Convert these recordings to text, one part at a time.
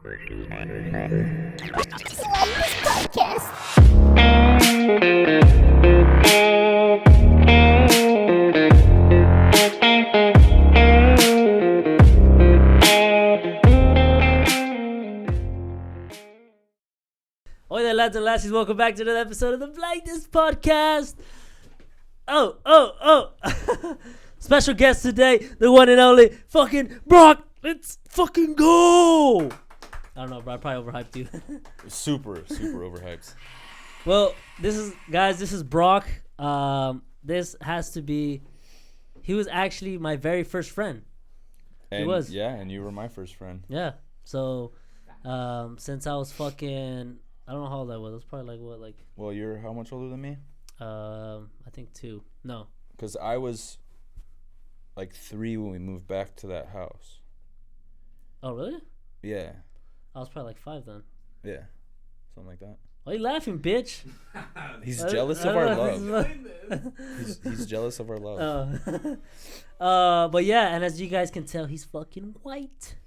Oi there, lads and lassies. Welcome back to another episode of the Blindness Podcast. Special guest today, the one and only fucking Brock. Let's fucking go. I don't know, bro. I probably overhyped you. super overhyped. Well, this is Brock. This has to be. He was actually my very first friend. And, he was. Yeah, and you were my first friend. Yeah. So, since I was fucking. I don't know how old I was. I was probably like. Well, you're how much older than me? I think 2. No. Because I was like 3 when we moved back to that house. Oh, really? Yeah. I was probably like 5 then. Yeah. Something like that. Why are you laughing, bitch? He's jealous of our love. He's jealous of our love. But yeah, and as you guys can tell, he's fucking white.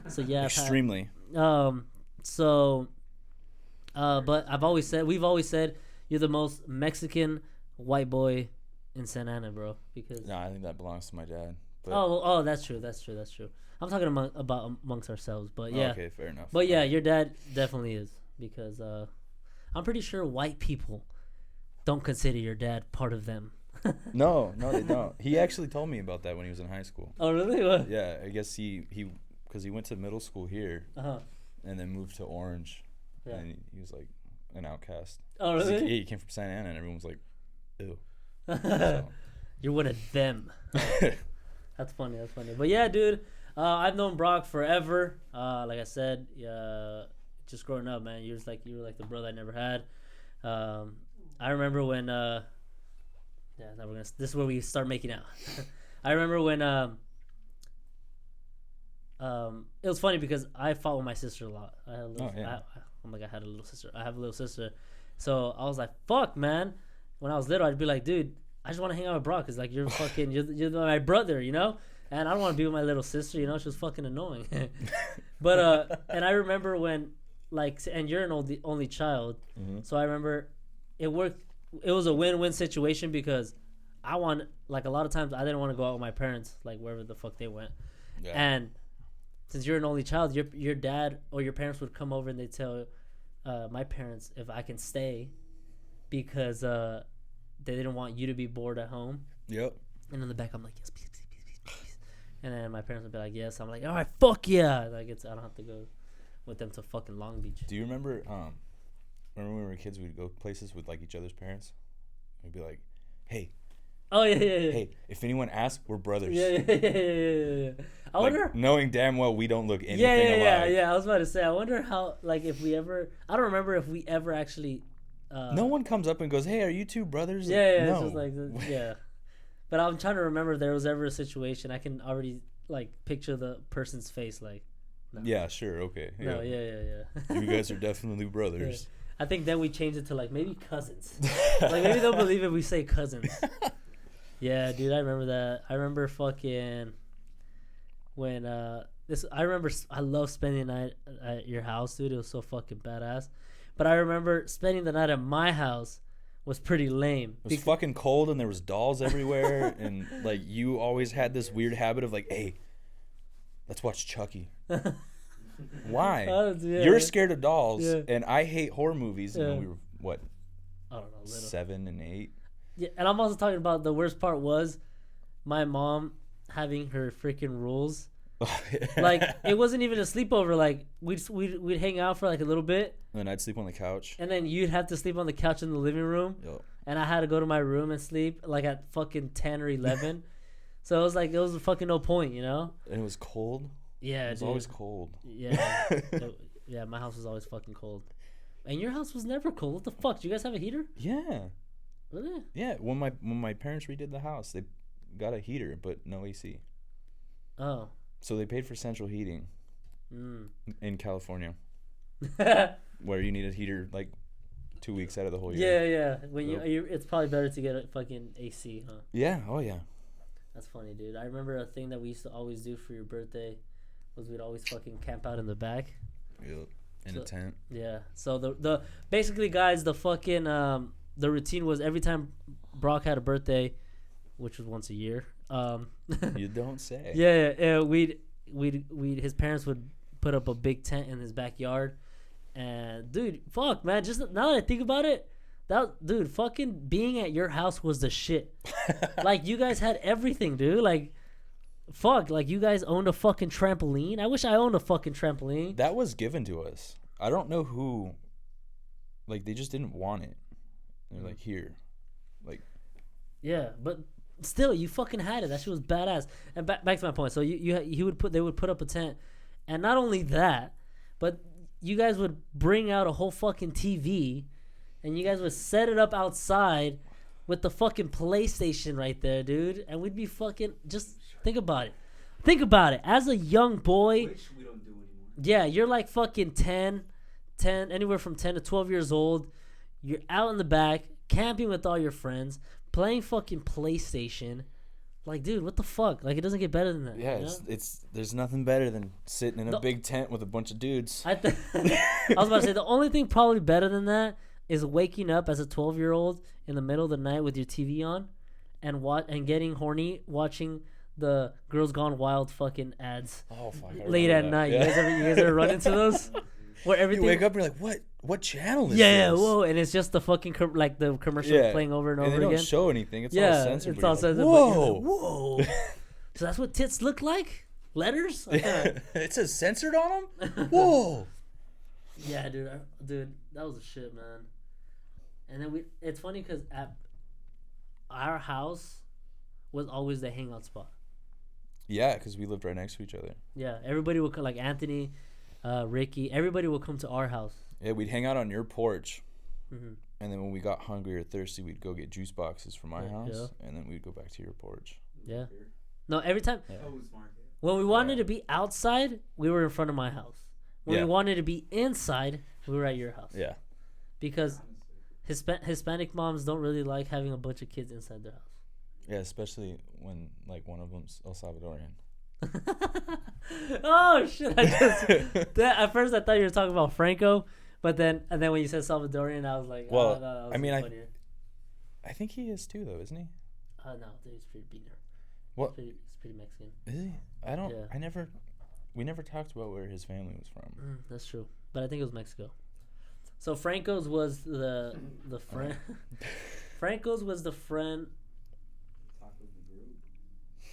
So yeah. Extremely. But we've always said you're the most Mexican white boy in Santa Ana, bro. Because No, I think that belongs to my dad. But that's true. I'm talking about amongst ourselves, but yeah. Okay, fair enough. But yeah, your dad definitely is, because I'm pretty sure white people don't consider your dad part of them. No, they don't. He actually told me about that when he was in high school. Oh, really? What? Yeah, I guess he because he went to middle school here, and then moved to Orange, and he was like an outcast. Oh, really? He came from Santa Ana, and everyone was like, "Ew." So. You're one of them. That's funny. But yeah, dude, I've known Brock forever. Like I said, just growing up, man, you were like the brother I never had. I remember when this is where we start making out. I remember when it was funny because I fought with my sister a lot. I have a little sister. So I was like, fuck, man. When I was little, I'd be like, dude, I just want to hang out with Brock because, like, you're my brother, you know? And I don't want to be with my little sister, you know? She was fucking annoying. But, and I remember when, like, and you're an only child. Mm-hmm. So I remember it worked. It was a win-win situation because a lot of times I didn't want to go out with my parents, like, wherever the fuck they went. Yeah. And since you're an only child, your dad or your parents would come over and they'd tell my parents if I can stay because they didn't want you to be bored at home. Yep. And in the back, I'm like, yes, please. And then my parents would be like, yes. I'm like, all right, fuck yeah. Like, I don't have to go with them to fucking Long Beach. Do you remember when we were kids, we'd go places with, like, each other's parents? We'd be like, hey. Oh, yeah. Hey, if anyone asks, we're brothers. Yeah. I wonder. Knowing damn well we don't look anything alike. Yeah. I was about to say, I wonder how, like, if we ever, I don't remember if we ever actually. No one comes up and goes, hey, are you two brothers? Yeah, no. It's just like, yeah. But I'm trying to remember if there was ever a situation. I can already, like, picture the person's face, like. No. Yeah, sure, okay. No, yeah. You guys are definitely brothers. Yeah. I think then we changed it to, like, maybe cousins. Like, maybe they'll believe if we say cousins. Yeah, dude, I remember that. I remember fucking when I love spending the night at your house, dude. It was so fucking badass. But I remember spending the night at my house was pretty lame. It was fucking cold and there was dolls everywhere and, like, you always had this weird habit of, like, hey, let's watch Chucky. Why? You're scared of dolls and I hate horror movies. And we were, what? I don't know. Little. 7 and 8. Yeah, and I'm also talking about the worst part was my mom having her freaking rules. Like, it wasn't even a sleepover. Like, we'd hang out for like a little bit. And then I'd sleep on the couch. And then you'd have to sleep on the couch in the living room. Yep. And I had to go to my room and sleep like at fucking 10 or 11. So it was like, it was fucking no point, you know? And it was cold. Yeah, it was always cold. Yeah. Yeah, my house was always fucking cold. And your house was never cold. What the fuck? Do you guys have a heater? Yeah. Really? Yeah. When my parents redid the house, they got a heater, but no AC. Oh. So they paid for central heating in California, where you need a heater like 2 weeks out of the whole year. Yeah. When it's probably better to get a fucking AC, huh? Yeah. Oh yeah. That's funny, dude. I remember a thing that we used to always do for your birthday was we'd always fucking camp out in the back. Yep. In a tent. Yeah. So the basically, guys, the fucking the routine was every time Brock had a birthday, which was once a year. You don't say. Yeah. We'd his parents would put up a big tent in his backyard, and dude, fuck, man, just now that I think about it, dude, fucking being at your house was the shit. Like, you guys had everything, dude. Like, fuck, like, you guys owned a fucking trampoline. I wish I owned a fucking trampoline. That was given to us. I don't know who. Like, they just didn't want it. They're like, here, like. Yeah, but still, you fucking had it. That shit was badass. And back to my point. So they would put up a tent, and not only that, but you guys would bring out a whole fucking TV, and you guys would set it up outside with the fucking PlayStation right there, dude. And we'd be fucking, just think about it. Think about it. As a young boy, which we don't do anymore. Yeah, you're like fucking 10, anywhere from 10 to 12 years old. You're out in the back, camping with all your friends, playing fucking PlayStation. Like, dude, what the fuck? Like, it doesn't get better than that. Yeah, you know? it's there's nothing better than sitting in a big tent with a bunch of dudes. I was about to say, the only thing probably better than that is waking up as a 12-year-old in the middle of the night with your TV on and getting horny watching the Girls Gone Wild fucking ads late at night. Yeah. You guys ever run into those? Where everything, you wake up and you're like, what channel is this? Yeah, whoa, and it's just the fucking like the commercial playing over and over again. They don't show anything. It's all censored. It's all censored. Whoa. Like, whoa. So that's what tits look like? Letters? It says censored on them? Whoa. Yeah, dude, that was a shit, man. And then it's funny because at our house was always the hangout spot. Yeah, because we lived right next to each other. Yeah, everybody would come, like Anthony, Ricky, everybody would come to our house. Yeah, we'd hang out on your porch. Mm-hmm. And then when we got hungry or thirsty, we'd go get juice boxes from my house. Yeah. And then we'd go back to your porch. Yeah. No, every time. Yeah. When we wanted to be outside, we were in front of my house. When we wanted to be inside, we were at your house. Yeah. Because Hispanic moms don't really like having a bunch of kids inside their house. Yeah, especially when like one of them's El Salvadorian. Oh shit! At first I thought you were talking about Franco, but then when you said Salvadorian, I was like, well, no, I mean, I think he is too, though, isn't he? No, he's pretty beaner. What? He's pretty Mexican. Is he? I don't. Yeah. We never talked about where his family was from. That's true, but I think it was Mexico. So Franco's was the friend. Franco's was the friend.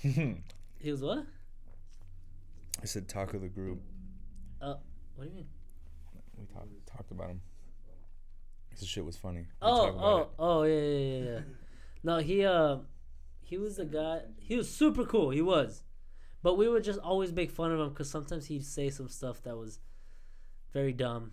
He was what? I said taco the group. What do you mean? We talked about him. This shit was funny. Yeah. No, he was the guy. He was super cool. He was, but we would just always make fun of him because sometimes he'd say some stuff that was very dumb.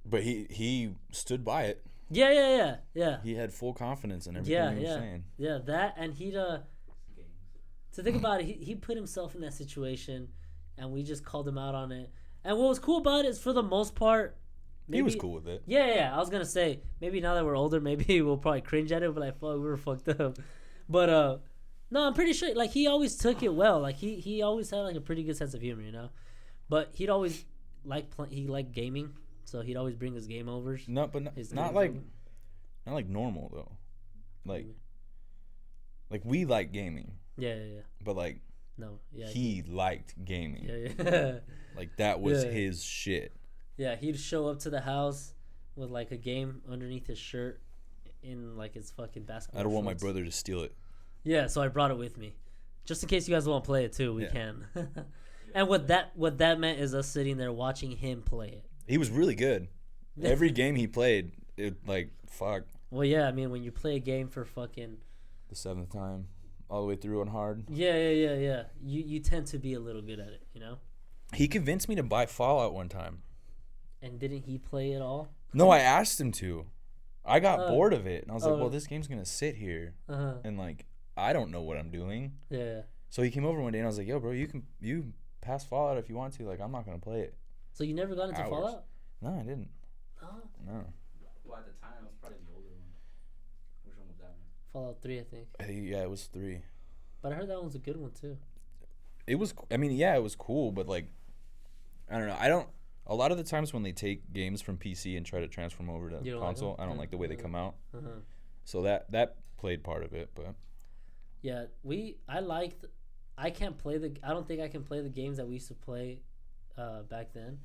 But he stood by it. Yeah. He had full confidence in everything he was saying. Yeah, that, and he'd to think about it, he put himself in that situation, and we just called him out on it. And what was cool about it is, for the most part, he was cool with it. Yeah. I was gonna say, maybe now that we're older, maybe we'll probably cringe at it, but like, fuck, we were fucked up. But no, I'm pretty sure, like, he always took it well. Like, he always had like a pretty good sense of humor, you know. But he'd always he liked gaming, so he'd always bring his game overs. No, but not like normal though. Like we like gaming. Yeah. But like, no, yeah, he liked gaming. Yeah. Like that was his shit. Yeah, he'd show up to the house with like a game underneath his shirt in like his fucking basketball. I don't want my brother to steal it. Yeah, so I brought it with me, just in case you guys want to play it too. We can. And what that meant is us sitting there watching him play it. He was really good. Every game he played, fuck. Well, yeah, I mean, when you play a game for fucking the 7th time, all the way through on hard. Yeah. You tend to be a little good at it, you know? He convinced me to buy Fallout one time. And didn't he play it all? No, I asked him to. I got bored of it. And I was like, well, this game's going to sit here. And, like, I don't know what I'm doing. Yeah. So he came over one day and I was like, yo, bro, you pass Fallout if you want to. Like, I'm not going to play it. So you never got into Fallout? No, I didn't. No. Well, at the time, it was probably the older one. Which one was that one? Fallout 3, I think. Yeah, it was 3. But I heard that one's a good one, too. It was, I mean, yeah, it was cool, but, like, I don't know. A lot of the times when they take games from PC and try to transfer them over to console, I don't like the way they come out. So that played part of it, but yeah, I can't play I don't think I can play the games that we used to play back then,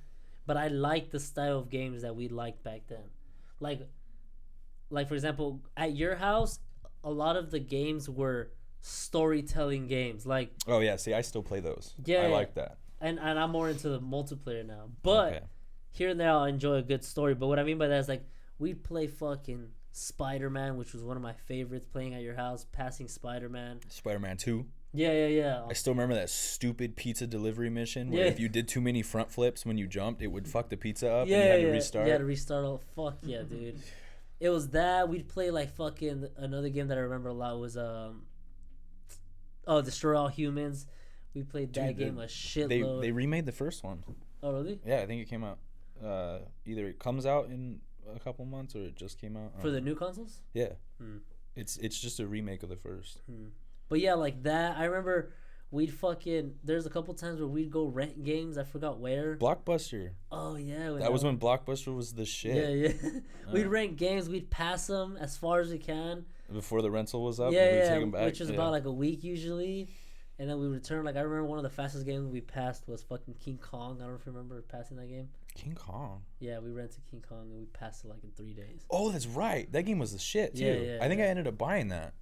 but I like the style of games that we liked back then. Like for example, at your house, a lot of the games were storytelling games. Like, oh yeah, see, I still play those. Yeah, I like that. And I'm more into the multiplayer now. But here and there I'll enjoy a good story. But what I mean by that is like we'd play fucking Spider-Man, which was one of my favorites, playing at your house, passing Spider-Man. Spider-Man 2. Yeah. I still remember that stupid pizza delivery mission where if you did too many front flips when you jumped, it would fuck the pizza up and you had to restart. You had to restart all. Fuck yeah, dude. It was that. We'd play like fucking another game that I remember a lot was Destroy All Humans. We played that game a shitload. They remade the first one. Oh really? Yeah, I think it came out. Either it comes out in a couple months or it just came out for the new consoles. Yeah, it's just a remake of the first. But yeah, like that. I remember we'd fucking. There's a couple times where we'd go rent games. I forgot where. Blockbuster. Oh yeah, that was when Blockbuster was the shit. Yeah. We'd rent games. We'd pass them as far as we can before the rental was up. Yeah, take them back. Which was about like a week usually. And then we returned. Like I remember one of the fastest games we passed was fucking King Kong. I don't know if you remember passing that game. King Kong. Yeah, we rented King Kong and we passed it like in 3 days. Oh, that's right. That game was the shit too. I think I ended up buying that.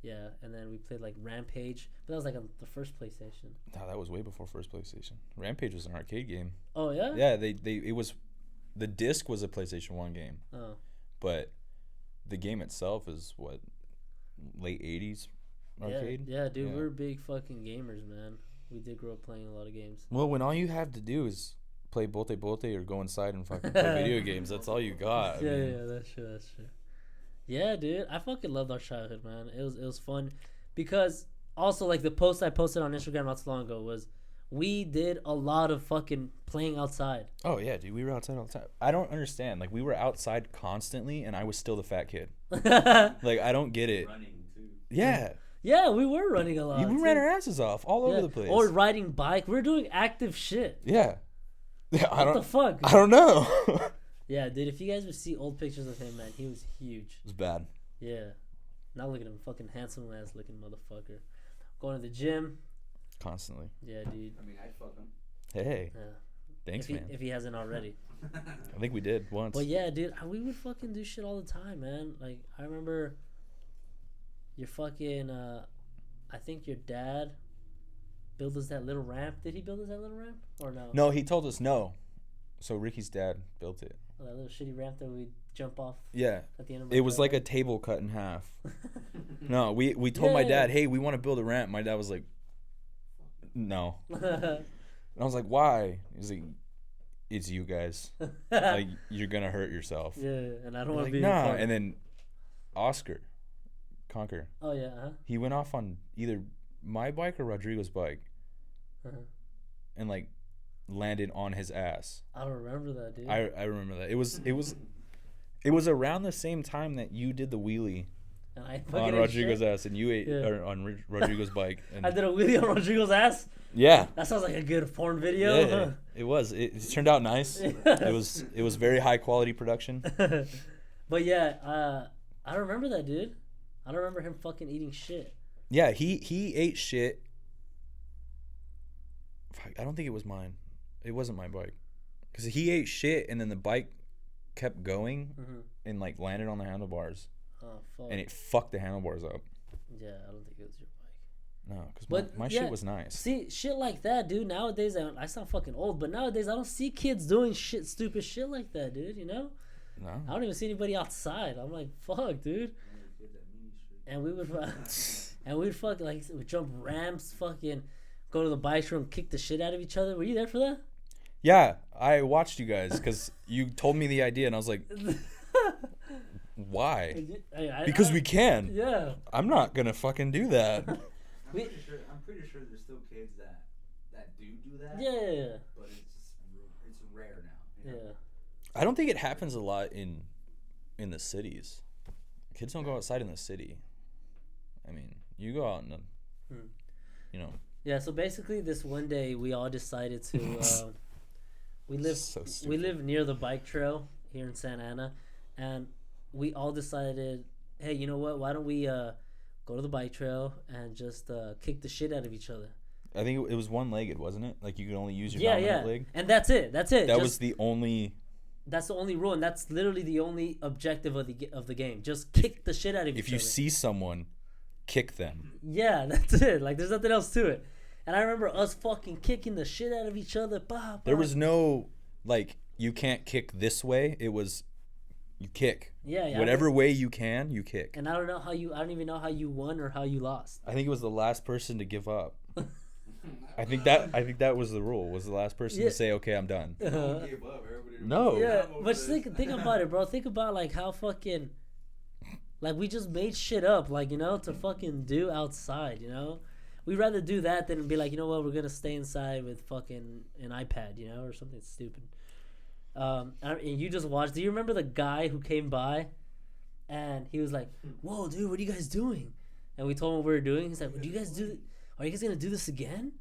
Yeah, and then we played like Rampage, but that was like on the first PlayStation. No, that was way before first PlayStation. Rampage was an arcade game. Oh yeah. Yeah, it was, the disc was a PlayStation 1 game. Oh. But the game itself is what, late 80s arcade. Yeah, dude, we're big fucking gamers, man. We did grow up playing a lot of games. Well, when all you have to do is play bote or go inside and fucking play video games, that's all you got. Yeah, that's true. Yeah, dude, I fucking loved our childhood, man. It was fun because also like the post I posted on Instagram not so long ago was we did a lot of fucking playing outside. Oh yeah, dude, we were outside all the time. I don't understand. Like we were outside constantly, and I was still the fat kid. Like I don't get it. Running too. Yeah. Yeah, we were running a lot. We ran our asses off all over the place. Or riding bike. We were doing active shit. Yeah. What the fuck? I don't know. Yeah, dude, if you guys would see old pictures of him, man, he was huge. It was bad. Yeah. Now look at him, fucking handsome ass looking motherfucker. Going to the gym. Constantly. Yeah, dude. I mean, I'd fuck him. Hey. Yeah. Thanks, man. If he hasn't already. I think we did once. But yeah, dude, we would fucking do shit all the time, man. Like, I remember your fucking, I think your dad built us that little ramp. Did he build us that little ramp? Or no? No, he told us no. So Ricky's dad built it. Oh, that little shitty ramp that we jump off. Yeah. At the end of it was like a table cut in half. No, we told my dad, hey, we want to build a ramp. My dad was like, no. And I was like, why? He's like, it's you guys. Like, you're going to hurt yourself. Yeah, and I don't want to be nah. And then Oscar Conquer. Oh, yeah. He went off on either my bike or Rodrigo's bike. And like landed on his ass. I don't remember that, dude. I remember that. It was around the same time that you did the wheelie on Rodrigo's ass, and you ate on Rodrigo's bike. And I did a wheelie on Rodrigo's ass. Yeah, that sounds like a good porn video. Yeah, it was. It turned out nice. It was very high quality production. But yeah, I don't remember that, dude. I don't remember him fucking eating shit. Yeah, he ate shit. I don't think it was mine. It wasn't my bike, because he ate shit and then the bike kept going and like landed on the handlebars. Oh fuck! And it fucked the handlebars up. Yeah, I don't think it was your bike. No, because my shit was nice. See, shit like that, dude. Nowadays, I sound fucking old, but nowadays I don't see kids doing stupid shit like that, dude. You know? No. I don't even see anybody outside. I'm like, fuck, dude. And we would, we'd fucking like we'd jump ramps, fucking go to the bike room, kick the shit out of each other. Were you there for that? Yeah, I watched you guys because you told me the idea, and I was like, why? Because we can. Yeah. I'm not gonna fucking do that. I'm pretty sure there's still kids that do that. Yeah. But it's rare now. You know? Yeah. I don't think it happens a lot in the cities. Kids don't go outside in the city. I mean, you go out in the, you know. Yeah. So basically, this one day we all decided to. we live near the bike trail here in Santa Ana, and we all decided, hey, you know what? Why don't we go to the bike trail and just kick the shit out of each other? I think it was one-legged, wasn't it? Like you could only use your dominant leg. And that's it. That was the only. That's the only rule, and that's literally the only objective of the game. Just kick the shit out of each other. If you see someone, kick them. Yeah, that's it. Like there's nothing else to it. And I remember us fucking kicking the shit out of each other. Bah, bah. There was no like you can't kick this way. It was you kick. Yeah. Whatever way you can, you kick. And I don't even know how you won or how you lost. I think it was the last person to give up. I think that was the rule. Was the last person to say, "Okay, I'm done." No. Yeah, but think about it, bro. Think about like how fucking like we just made shit up, like, you know, to fucking do outside, you know. We'd rather do that than be like, you know what, we're gonna stay inside with fucking an iPad, you know, or something stupid. And you just watched. Do you remember the guy who came by, and he was like, "Whoa, dude, what are you guys doing?" And we told him what we were doing. He's like, "What do you guys do? Are you guys gonna do this again?"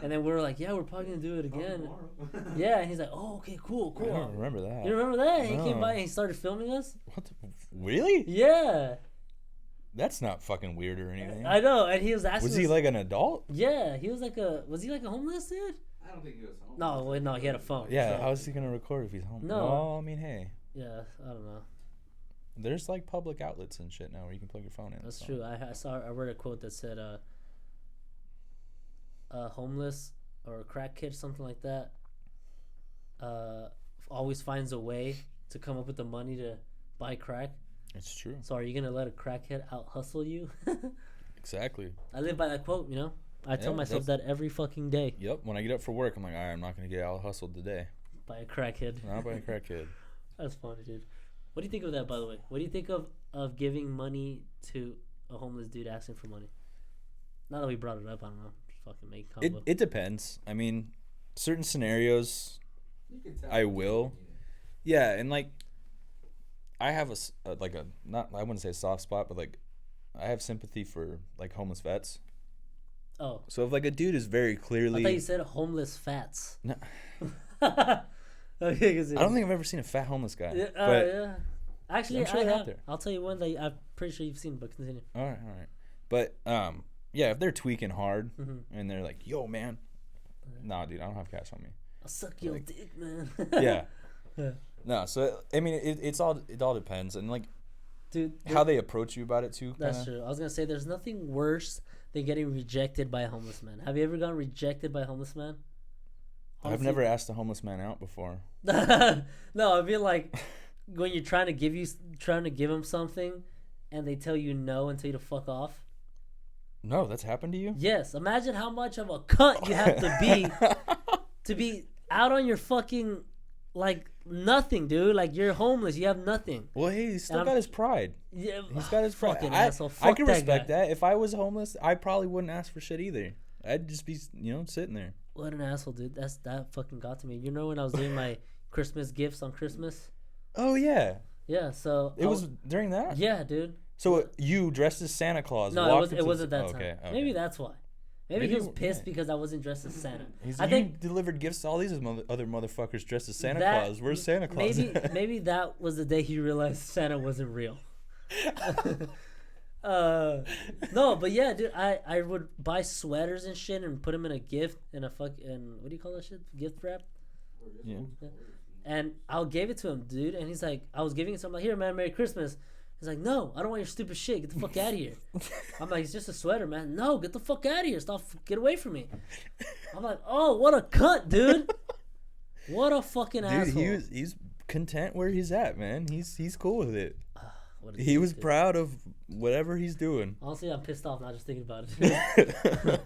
And then we were like, "Yeah, we're probably gonna do it again." Yeah, and he's like, "Oh, okay, cool." I don't remember that. You remember that? No. He came by and he started filming us. What? Really? Yeah. That's not fucking weird or anything. I know, and he was asking. Was he like an adult? Yeah, he was like a. Was he like a homeless dude? I don't think he was homeless. No, wait, no, he had a phone. Yeah, so. how is he gonna record if he's home? No. Well, I mean, hey. Yeah, I don't know. There's like public outlets and shit now where you can plug your phone in. That's true. I read a quote that said, homeless or a crack kid, something like that, always finds a way to come up with the money to buy crack. It's true. So are you gonna let a crackhead out hustle you? Exactly. I live by that quote, you know. I tell myself that every fucking day. Yep. When I get up for work, I'm like, all right, I'm not gonna get out hustled today. By a crackhead. Not by a crackhead. That's funny, dude. What do you think of that, by the way? What do you think of giving money to a homeless dude asking for money? Now that we brought it up, I don't know. Just fucking make combo. It depends. I mean, certain scenarios, I will. Yeah, and like, I have I wouldn't say a soft spot, but like, I have sympathy for like homeless vets. Oh. So if like a dude is very clearly. I thought you said homeless fats. No. Okay, I don't think I've ever seen a fat homeless guy. Yeah, but yeah. Actually, I'm sure I they're have. out there. I'll tell you one that I'm pretty sure you've seen, but continue. All right. But yeah, if they're tweaking hard and they're like, "Yo, man, nah, dude, I don't have cash on me. I'll suck your dick, man." Yeah. No, so I mean, it all depends, and like, dude, how they approach you about it too. That's true. I was gonna say there's nothing worse than getting rejected by a homeless man. Have you ever gotten rejected by a homeless man? I've never asked a homeless man out before. No, I mean like when you're trying to give him something, and they tell you no and tell you to fuck off. No, that's happened to you? Yes. Imagine how much of a cunt you have to be out on your fucking like nothing, dude. Like you're homeless, you have nothing. Well, hey, he's still got his pride. Yeah, he's got his pride. Asshole. I can respect that. If I was homeless, I probably wouldn't ask for shit either. I'd just be, sitting there. What an asshole, dude. That fucking got to me. You know when I was doing my Christmas gifts on Christmas? Oh yeah. Yeah. So it was during that. Yeah, dude. So you dressed as Santa Claus? No, it wasn't that time. Okay. Maybe that's why. Maybe he was pissed because I wasn't dressed as Santa. I think delivered gifts to all these other motherfuckers dressed as Santa Claus. Where's Santa Claus? Maybe that was the day he realized Santa wasn't real. No, but yeah, dude, I would buy sweaters and shit and put them in a gift in a fucking what do you call that shit? Gift wrap. Yeah. And I gave it to him, dude, and he's like, I was giving it to him like, here, man, Merry Christmas. He's like, no, I don't want your stupid shit. Get the fuck out of here. I'm like, it's just a sweater, man. No, get the fuck out of here. Get away from me. I'm like, oh, what a cunt, dude. What a fucking asshole. He's content where he's at, man. He's cool with it. He was proud of whatever he's doing. Honestly, I'm pissed off now just thinking about it.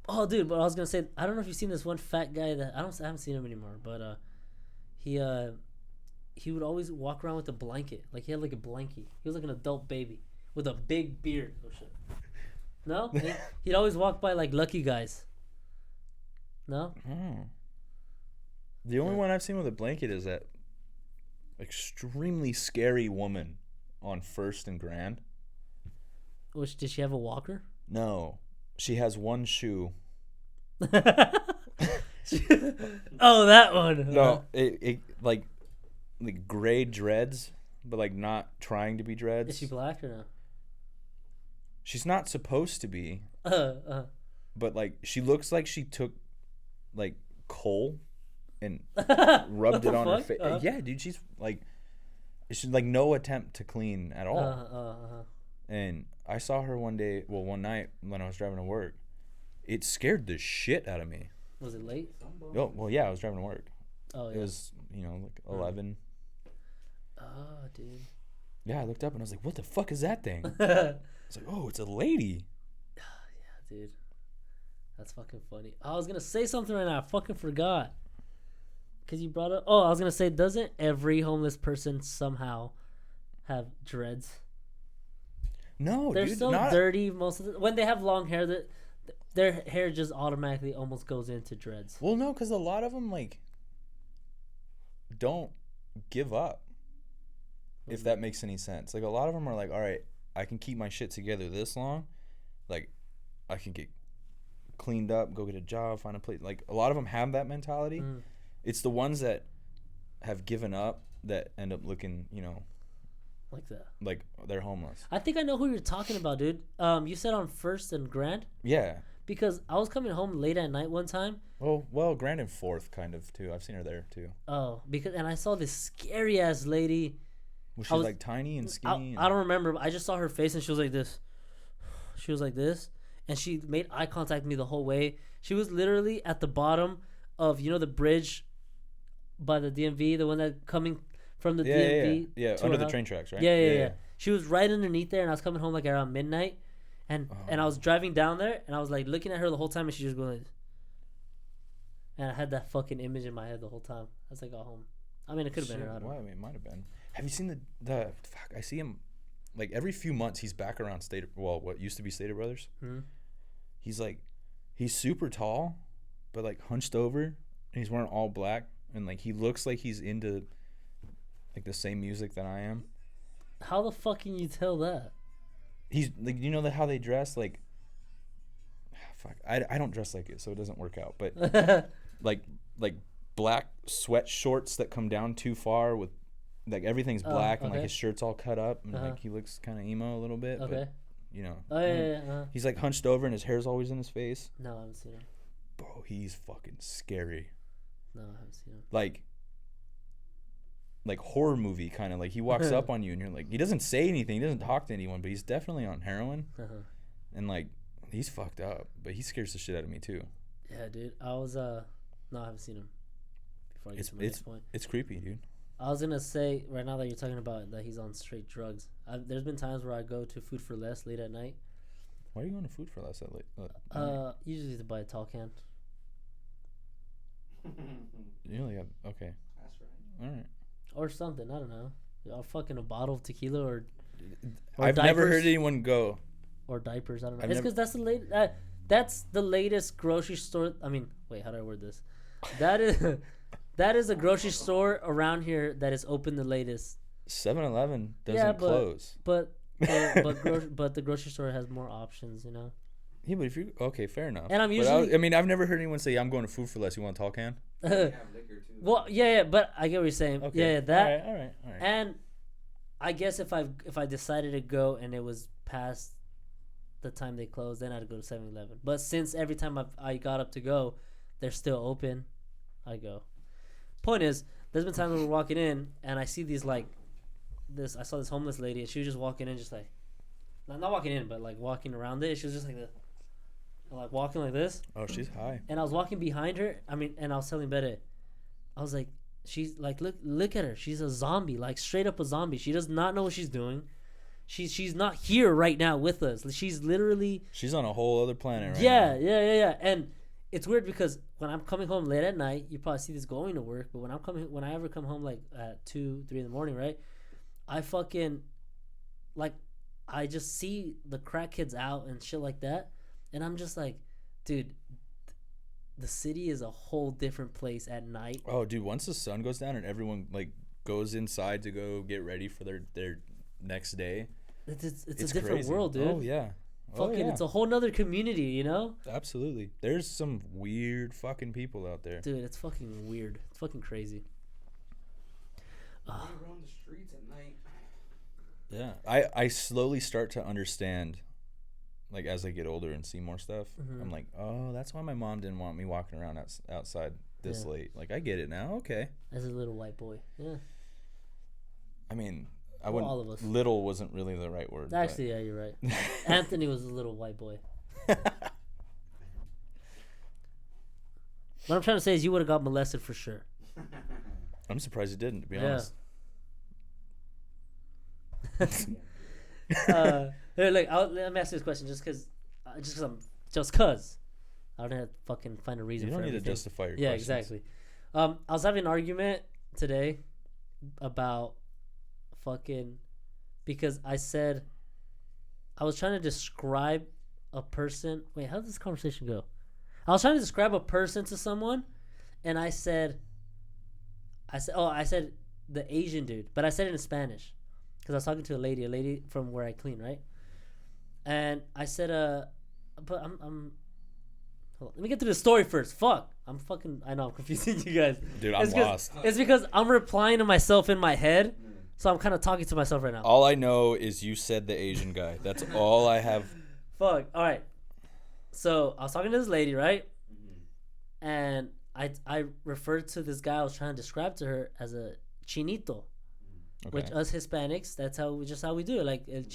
Oh, dude, but I was gonna say, I don't know if you've seen this one fat guy that I haven't seen him anymore, but he would always walk around with a blanket, like he had like a blankie. He was like an adult baby with a big beard. Oh shit! No, he'd always walk by like Lucky Guys. No. The only one I've seen with a blanket is that extremely scary woman on First and Grand. Which did she have a walker? No, she has one shoe. Oh, that one. No, it like gray dreads, but like not trying to be dreads. Is she black or no? She's not supposed to be. But like she looks like she took like coal and rubbed it on her face. Yeah, dude, she's like no attempt to clean at all. And I saw her one night when I was driving to work. It scared the shit out of me. Was it late? Oh, well, yeah, I was driving to work. Oh, yeah. It was, like 11. Oh, dude. Yeah, I looked up and I was like, what the fuck is that thing? It's like, oh, it's a lady. Yeah, dude. That's fucking funny. I was going to say something right now. I fucking forgot. Because you brought up... Oh, I was going to say, doesn't every homeless person somehow have dreads? No, They're dude. so dirty most of the... When they have long hair, their hair just automatically almost goes into dreads. Well, no, because a lot of them, like, don't give up. If that makes any sense. Like, a lot of them are like, all right, I can keep my shit together this long. Like, I can get cleaned up, go get a job, find a place. Like, a lot of them have that mentality. It's the ones that have given up that end up looking, like that. Like they're homeless. I think I know who you're talking about, dude. You said on First and Grand? Yeah. Because I was coming home late at night one time. Well, Grand and Fourth kind of too. I've seen her there too. Oh, and I saw this scary ass lady. Was she like tiny and skinny? I don't remember. I just saw her face and she was like this. She was like this, and she made eye contact with me the whole way. She was literally at the bottom of the bridge by the DMV, the one that coming from the DMV. Yeah, under the train tracks, right? Yeah. She was right underneath there, and I was coming home like around midnight, and I was driving down there, and I was like looking at her the whole time, and she just going, and I had that fucking image in my head the whole time as I got home. I mean, it could have been her. I don't know. I mean, it might have been. Have you seen the fuck? I see him like every few months. He's back around what used to be Stater Brothers. He's super tall, but like hunched over, and he's wearing all black, and like he looks like he's into like the same music that I am. How the fuck can you tell that? He's like, how they dress, like, fuck, I don't dress like it, so it doesn't work out. But like black sweat shorts that come down too far with like everything's black and like his shirt's all cut up and like he looks kind of emo a little bit. Okay. But he's like hunched over and his hair's always in his face. No, I haven't seen him. Bro, he's fucking scary. No, I haven't seen him. Like horror movie kind of, like he walks up on you and you're like, he doesn't say anything, he doesn't talk to anyone, but he's definitely on heroin. And like he's fucked up, but he scares the shit out of me too. Yeah, dude. I haven't seen him before I get to my next point. It's creepy, dude. I was gonna say right now that you're talking about that he's on straight drugs. There's been times where I go to Food for Less late at night. Why are you going to Food for Less at late? Usually to buy a tall can. You only have okay. That's right. All right. Or something, I don't know. Or fucking a bottle of tequila or I've diapers. Never heard anyone go. Or diapers, I don't know. It's because that's that's the latest grocery store. I mean, wait, how do I word this? That is a grocery store around here that is open the latest. 7-Eleven doesn't close. But the grocery store has more options, Yeah, but if you okay, fair enough. And I'm usually. I've never heard anyone say, "I'm going to Food for Less. You want a tall can?" Well, yeah, but I get what you're saying. Okay. Yeah, that. All right. And I guess if I decided to go and it was past the time they closed, then I'd go to 7-Eleven. But since every time I got up to go, they're still open, I go. Point is, there's been times when we're walking in and I see I saw this homeless lady and she was just walking in, just like, not walking in, but like walking around it. She was just like this. Like walking like this. Oh, she's high. And I was walking behind her. And I was telling Bede, I was like, she's like, look at her. She's a zombie, like straight up a zombie. She does not know what she's doing. She's not here right now with us. She's literally. She's on a whole other planet right now. Yeah. And it's weird because when I'm coming home late at night, you probably see this going to work. But when I ever come home like at 2-3 in the morning, right? I fucking like, I just see the crack kids out and shit like that. And I'm just like, dude, the city is a whole different place at night. Oh, dude, once the sun goes down and everyone like goes inside to go get ready for their next day, it's a different world, dude. Oh yeah, Fucking, it's a whole nother community, you know? Absolutely. There's some weird fucking people out there. Dude, it's fucking weird. It's fucking crazy. They roam the streets at night. Yeah. I slowly start to understand, like, as I get older and see more stuff. Mm-hmm. I'm like, oh, that's why my mom didn't want me walking around outside this late. Like, I get it now. Okay. As a little white boy. Yeah. I mean... all of us. Little wasn't really the right word. Actually, yeah, you're right. Anthony was a little white boy. What I'm trying to say is you would have got molested for sure. I'm surprised you didn't, to be honest. Let me ask you this question just because I don't have to fucking find a reason for it. You don't need to justify your questions. Yeah, exactly. I was having an argument today about fucking, because I said I was trying to describe a person. Wait, how did this conversation go? I was trying to describe a person to someone, and I said the Asian dude, but I said it in Spanish because I was talking to a lady from where I clean, right? And I said, but I'm hold on, let me get to the story first. Fuck, I know I'm confusing you guys. Dude, I'm lost. It's because I'm replying to myself in my head. So I'm kind of talking to myself right now. All I know is you said the Asian guy. That's all I have. Fuck. All right. So I was talking to this lady, right? Mm-hmm. And I referred to this guy I was trying to describe to her as a chinito, which us Hispanics, that's how we do it. Like, and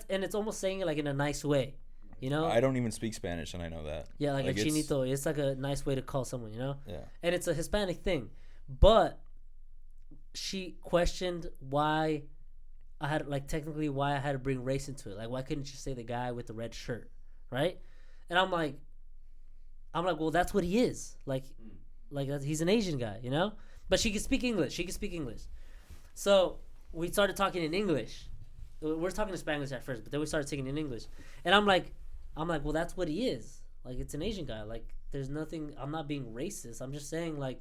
it's almost saying it like in a nice way, you know? I don't even speak Spanish, and I know that. Yeah, like a chinito. It's like a nice way to call someone, you know? Yeah. And it's a Hispanic thing, but she questioned why I had to bring race into it. Like, why couldn't you say the guy with the red shirt, right? And I'm like, well, that's what he is. Like he's an Asian guy, you know? But she can speak English. So we started talking in English. We're talking in Spanish at first, but then we started speaking in English. And I'm like, well, that's what he is. Like, it's an Asian guy. Like, there's nothing. I'm not being racist. I'm just saying, like,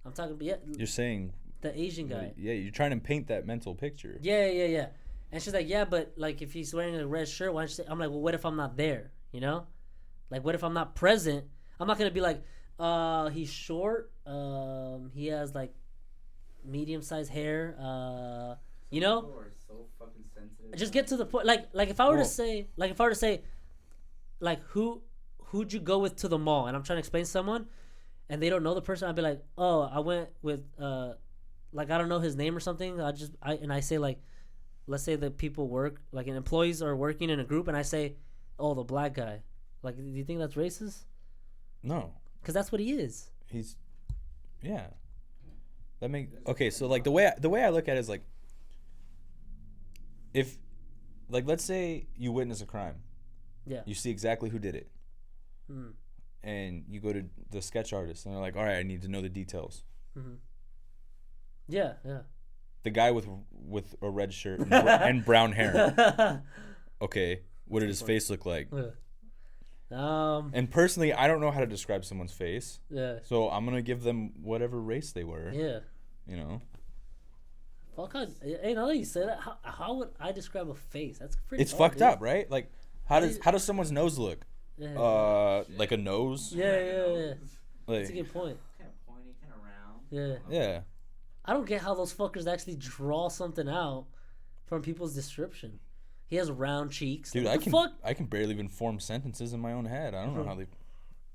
I'm talking. Yeah. You're saying. The Asian guy. Yeah, you're trying to paint that mental picture. Yeah. And she's like, yeah, but like if he's wearing a red shirt, why don't you say? I'm like, well, what if I'm not there? You know, like what if I'm not present? I'm not gonna be like, he's short. He has like medium-sized hair. You know. People are so fucking sensitive. Just get to the point. Like if I were to say, like who'd you go with to the mall? And I'm trying to explain to someone, and they don't know the person. I'd be like, oh, I went with like I don't know his name or something. I say like, let's say that people work like and employees are working in a group, and I say, oh, the black guy. Like, do you think that's racist? No, because that's what he is. Yeah. Okay. So like the way I look at it is like, if, like, let's say you witness a crime. Yeah. You see exactly who did it. And you go to the sketch artist, and they're like, all right, I need to know the details. Mm-hmm. Yeah. The guy with a red shirt and brown hair. Okay, what did his face look like? And personally, I don't know how to describe someone's face. Yeah. So I'm gonna give them whatever race they were. Yeah. You know. Fuck. Hey, now that you say that, how would I describe a face? That's pretty. It's fucked up, right? Like, how does someone's nose look? Yeah. Like a nose. Yeah. Like, that's a good point. Kind of pointy, kind of round. Yeah. I don't get how those fuckers actually draw something out from people's description. He has round cheeks. Dude, I can barely even form sentences in my own head. I don't know how they.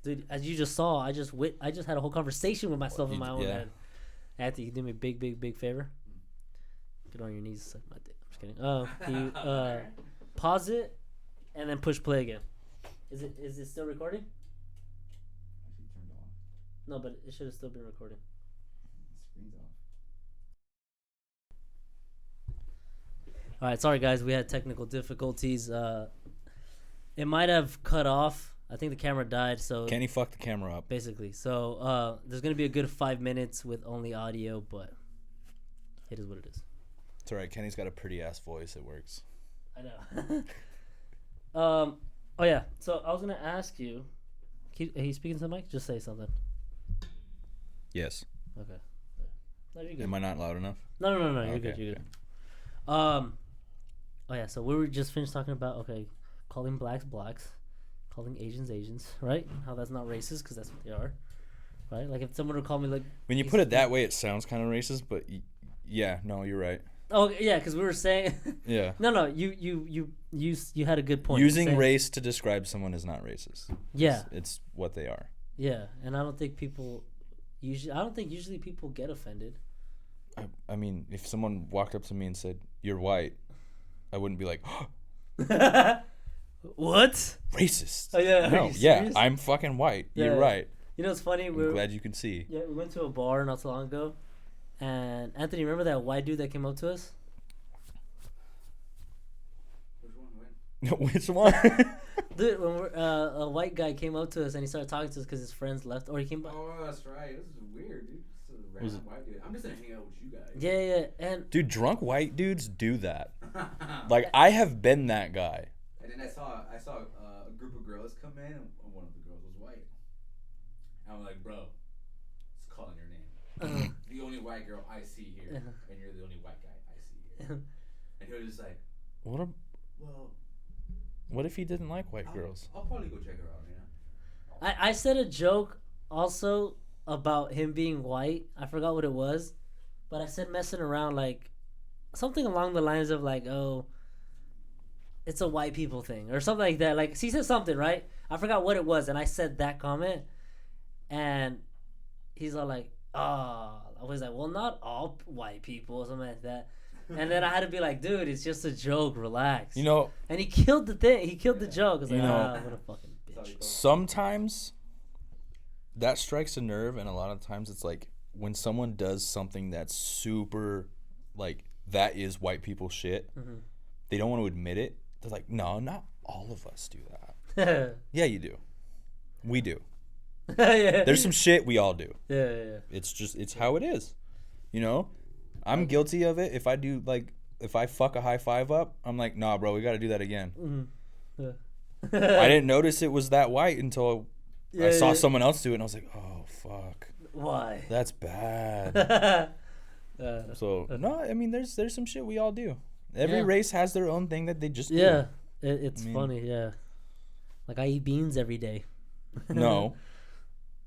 Dude, as you just saw, I just had a whole conversation with myself in my own head. Anthony, you do me a big favor. Get on your knees, suck my dick. I'm just kidding. Can you pause it and then push play again? Is it still recording? Actually turned off. No, but it should have still been recording. The screen's off. All right, sorry guys, we had technical difficulties. It might have cut off. I think the camera died, so Kenny fucked the camera up. Basically, so there's gonna be a good 5 minutes with only audio, but it is what it is. It's all right. Kenny's got a pretty ass voice. It works. I know. Oh yeah. So I was gonna ask you. He's speaking to the mic. Just say something. Yes. Okay. No, you're good. Am I not loud enough? No. You're good. You're good. Oh yeah. So we were just finished talking about calling blacks blacks, calling Asians, right? How that's not racist because that's what they are, right? Like if someone would call me like. When you put it that way, it sounds kind of racist, but yeah, no, you're right. Oh yeah, because we were saying. Yeah. No, you had a good point. Using race to describe someone is not racist. Yeah. It's what they are. Yeah, and I don't think people usually people get offended. I mean, if someone walked up to me and said, "You're white," I wouldn't be like, "What? Racist?" Oh yeah. No, yeah, I'm fucking white. Yeah. You're right. You know, it's funny. I'm glad you can see. Yeah, we went to a bar not so long ago, and Anthony, remember that white dude that came up to us? Which one? Dude, when a white guy came up to us and he started talking to us because his friends left, or he came by. Oh, that's right. This is weird, dude. This is a random white dude. I'm just gonna hang out with you guys. Yeah, and dude, drunk white dudes do that. Like I have been that guy. And then I saw a group of girls come in, and one of the girls was white. And I'm like, bro, it's calling your name. The only white girl I see here, and you're the only white guy I see here. And he was just like, What if he didn't like white girls? I'll probably go check her out, you know? I said a joke also about him being white. I forgot what it was, but I said messing around like something along the lines of like, oh, it's a white people thing or something like that. Like he said something, right? I forgot what it was, and I said that comment, and he's all like, oh, I was like, well, not all white people or something like that. And then I had to be like, dude, it's just a joke. Relax. You know. And he killed the thing. He killed the joke. I was like, what a fucking bitch. Sometimes that strikes a nerve, and a lot of times it's like when someone does something that's super, like, that is white people shit, they don't want to admit it. They're like, no, not all of us do that. Yeah, you do. We do. Yeah. There's some shit we all do. Yeah. It's how it is. You know? I'm guilty of it. If I fuck a high five up, I'm like, nah, bro, we got to do that again. I didn't notice it was that white until I saw someone else do it, and I was like, oh, fuck. Why? That's bad. No, I mean, there's some shit we all do. Every race has their own thing that they just do. Yeah, it's funny, yeah. Like, I eat beans every day. No.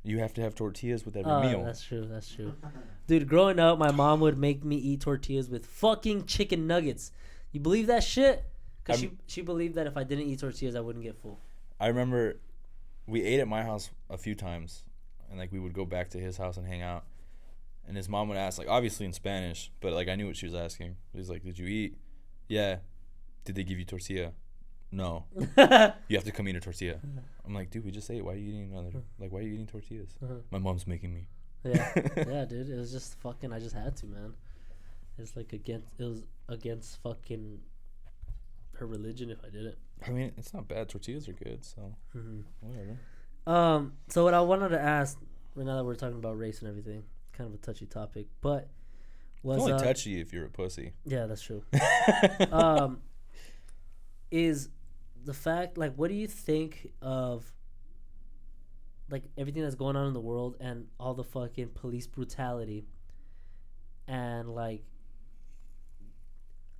You have to have tortillas with every meal. That's true. Dude, growing up, my mom would make me eat tortillas with fucking chicken nuggets. You believe that shit? Because she believed that if I didn't eat tortillas, I wouldn't get full. I remember we ate at my house a few times, and, like, we would go back to his house and hang out. And his mom would ask, like, obviously in Spanish, but, like, I knew what she was asking. He's like, did you eat? Yeah. Did they give you tortilla? No. You have to come eat a tortilla. I'm like, dude, we just ate. Why are you eating another? Like, why are you eating tortillas? My mom's making me. Yeah, dude. It was just fucking. I just had to, man. It's like it was against fucking her religion if I did it. I mean, it's not bad. Tortillas are good, so whatever. So what I wanted to ask, now that we're talking about race and everything, kind of a touchy topic, but was it's only touchy if you're a pussy. Yeah, that's true. Is the fact, like, what do you think of, like, everything that's going on in the world and all the fucking police brutality and, like,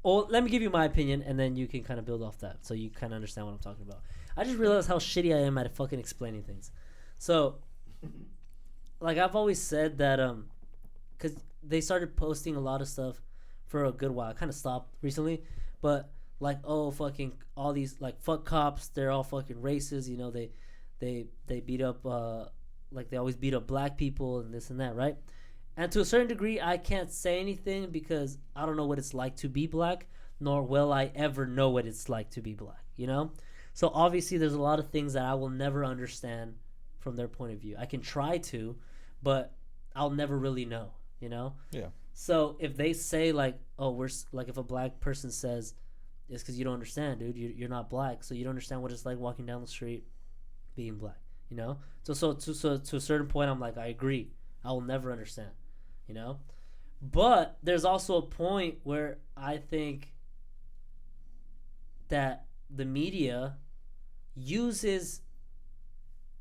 let me give you my opinion and then you can kind of build off that so you kind of understand what I'm talking about. I just realized how shitty I am at fucking explaining things. So, like, I've always said that, because they started posting a lot of stuff for a good while. I kind of stopped recently, but like, oh, fucking all these, like, fuck cops, they're all fucking racist, you know, they beat up, like, they always beat up black people and this and that, right? And to a certain degree, I can't say anything because I don't know what it's like to be black, nor will I ever know what it's like to be black, you know? So obviously there's a lot of things that I will never understand from their point of view. I can try to, but I'll never really know, you know? Yeah. So if they say, like, oh, we're, like, if a black person says, it's because you don't understand, dude. You're not black, so you don't understand what it's like walking down the street being black, you know? So to a certain point, I'm like, I agree. I will never understand, you know? But there's also a point where I think that the media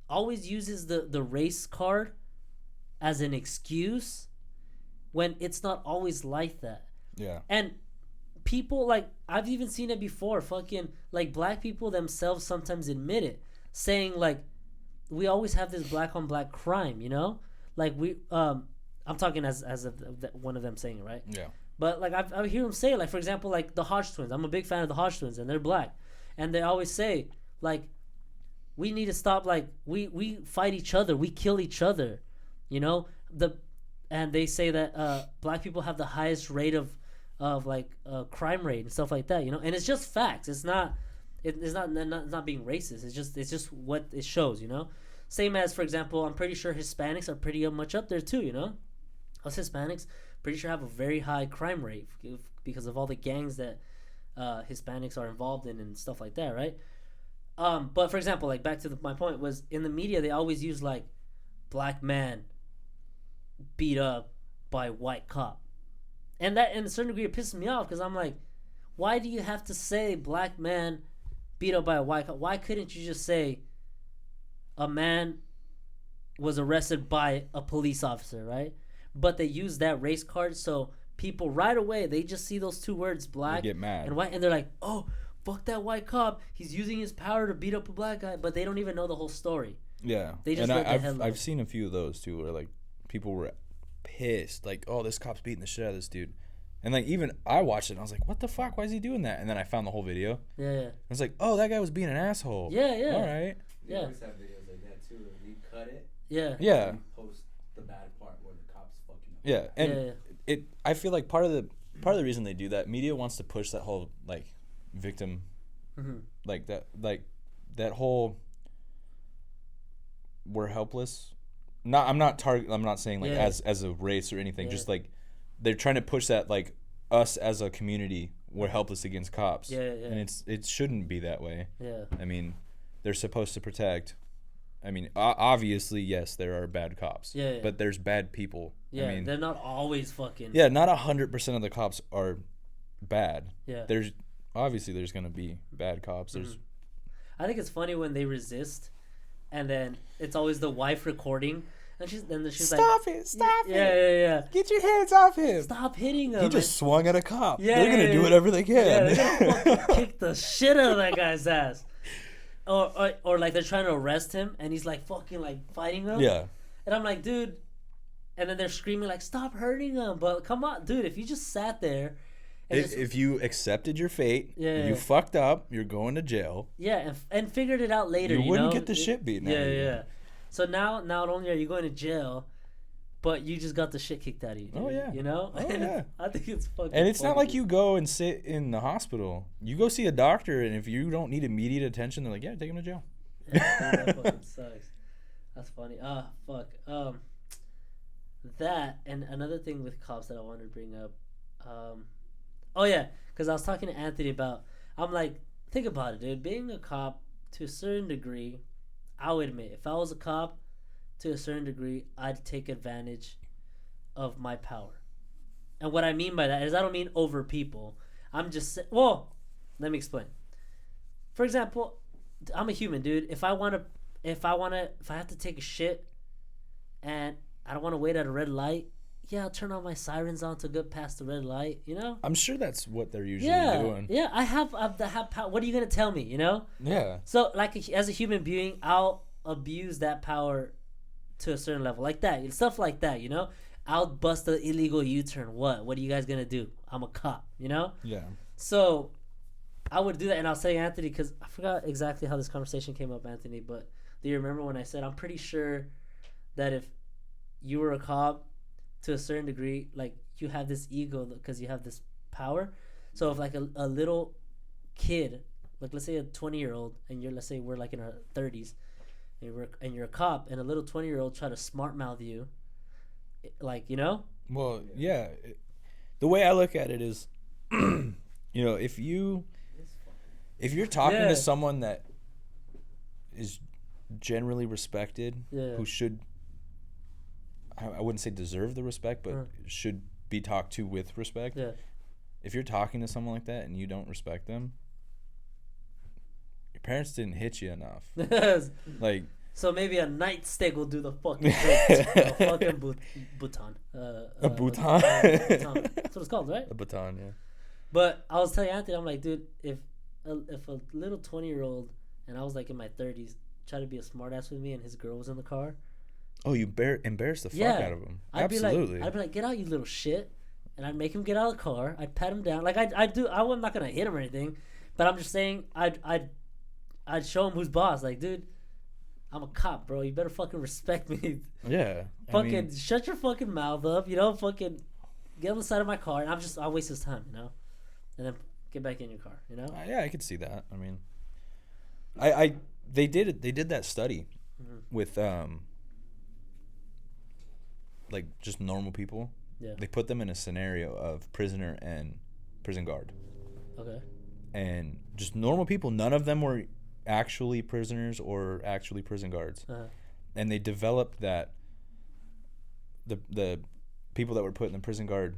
always uses the race card as an excuse when it's not always like that. Yeah. And people, like, I've even seen it before. Fucking, like, black people themselves sometimes admit it, saying, like, we always have this black on black crime, you know? Like, I'm talking as one of them saying it, right? Yeah. But, like, I hear them say, like, for example, like, the Hodge twins. I'm a big fan of the Hodge twins, and they're black. And they always say, like, we need to stop, like, we fight each other. We kill each other, you know? And they say that black people have the highest rate of like, crime rate and stuff like that, you know? And it's just facts. It's not being racist. It's just what it shows, you know? Same as, for example, I'm pretty sure Hispanics are pretty much up there too, you know? Us Hispanics pretty sure have a very high crime rate because of all the gangs that Hispanics are involved in and stuff like that, right? But for example, like, back to my point was, in the media they always use, like, black man beat up by white cop, and that, in a certain degree, it pisses me off, because I'm like, why do you have to say black man beat up by a white cop? Why couldn't you just say a man was arrested by a police officer, right? But they use that race card, so people right away, they just see those two words, black, they get mad, and white, and they're like, oh, fuck that white cop, he's using his power to beat up a black guy, but they don't even know the whole story. Yeah. They just I've seen a few of those too, where, like, people were pissed, like, oh, this cop's beating the shit out of this dude. And, like, even I watched it and I was like, what the fuck, why is he doing that? And then I found the whole video. Yeah. I was like, oh, that guy was being an asshole. Yeah. All right. They always have videos like that too, where we cut it. Yeah. And post the bad part where the cops fucking up. Yeah. And I feel like part of the reason they do that, media wants to push that whole, like, victim, like that whole we're helpless. I'm not saying, like, as a race or anything. Just, like, they're trying to push that, like, us as a community, we're helpless against cops. And it shouldn't be that way. I mean, they're supposed to protect. I mean, obviously, yes, there are bad cops. But there's bad people. I mean, they're not always fucking. Yeah, not 100% of the cops are bad. There's gonna be bad cops. I think it's funny when they resist, and then it's always the wife recording, and she's stop like, it, stop it. Yeah. Get your hands off him. Stop hitting him. He just swung at a cop. They're gonna do whatever they can. They're gonna fucking kick the shit out of that guy's ass. Or like, they're trying to arrest him, and he's, like, fucking, like, fighting them. And I'm like, dude. And then they're screaming, like, stop hurting him. But come on, dude, if you just sat there. If you accepted your fate, you fucked up, you're going to jail. And figured it out later. You wouldn't get the shit beaten out of you. Yeah. So now not only are you going to jail, but you just got the shit kicked out of you. Dude, oh yeah. You know? Oh yeah. I think it's fucking. And it's funny. not like you go and sit in the hospital. You go see a doctor, and if you don't need immediate attention, they're like, yeah, take him to jail. Yeah, that fucking sucks. That's funny. Fuck. That, and another thing with cops that I wanted to bring up. Oh yeah, because I was talking to Anthony about. I'm like, think about it, dude. Being a cop, to a certain degree, I would admit, if I was a cop, to a certain degree, I'd take advantage of my power. And what I mean by that is, I don't mean over people. I'm just well, let me explain. For example, I'm a human, dude. If I have to take a shit, and I don't want to wait at a red light, yeah, I'll turn all my sirens on to get past the red light, you know? I'm sure that's what they're usually doing. Yeah, I have power. What are you going to tell me, you know? Yeah. So, like, as a human being, I'll abuse that power to a certain level. Like that. Stuff like that, you know? I'll bust an illegal U-turn. What are you guys going to do? I'm a cop, you know? Yeah. So, I would do that, and I'll say, Anthony, because I forgot exactly how this conversation came up, Anthony, but do you remember when I said, I'm pretty sure that if you were a cop, to a certain degree, like, you have this ego because you have this power. So if, like, a little kid, like, let's say a 20-year-old, and let's say we're, like, in our 30s, and you're a cop, and a little 20-year-old try to smart mouth you, like, you know? Well, yeah. The way I look at it is, you know, if you're talking to someone that is generally respected, who should, I wouldn't say deserve the respect, but should be talked to with respect. Yeah. If you're talking to someone like that and you don't respect them, your parents didn't hit you enough. Like. So maybe a nightstick will do the fucking trick. A fucking baton. A baton? That's what it's called, right? A baton, yeah. But I was telling Anthony, I'm like, dude, if a little 20-year-old and I was like in my 30s try to be a smartass with me and his girl was in the car. Oh, you embarrass the fuck out of him. Absolutely. I'd be like, get out, you little shit. And I'd make him get out of the car. I'd pat him down. Like, I'm not going to hit him or anything. But I'm just saying, I'd show him who's boss. Like, dude, I'm a cop, bro. You better fucking respect me. Yeah. Fucking shut your fucking mouth up. You know, fucking get on the side of my car. And I'll waste his time, you know? And then get back in your car, you know? Yeah, I could see that. I mean, they did that study with, like, just normal people. Yeah. They put them in a scenario of prisoner and prison guard. Okay. And just normal people. None of them were actually prisoners or actually prison guards. Uh-huh. And they developed that the people that were put in the prison guard,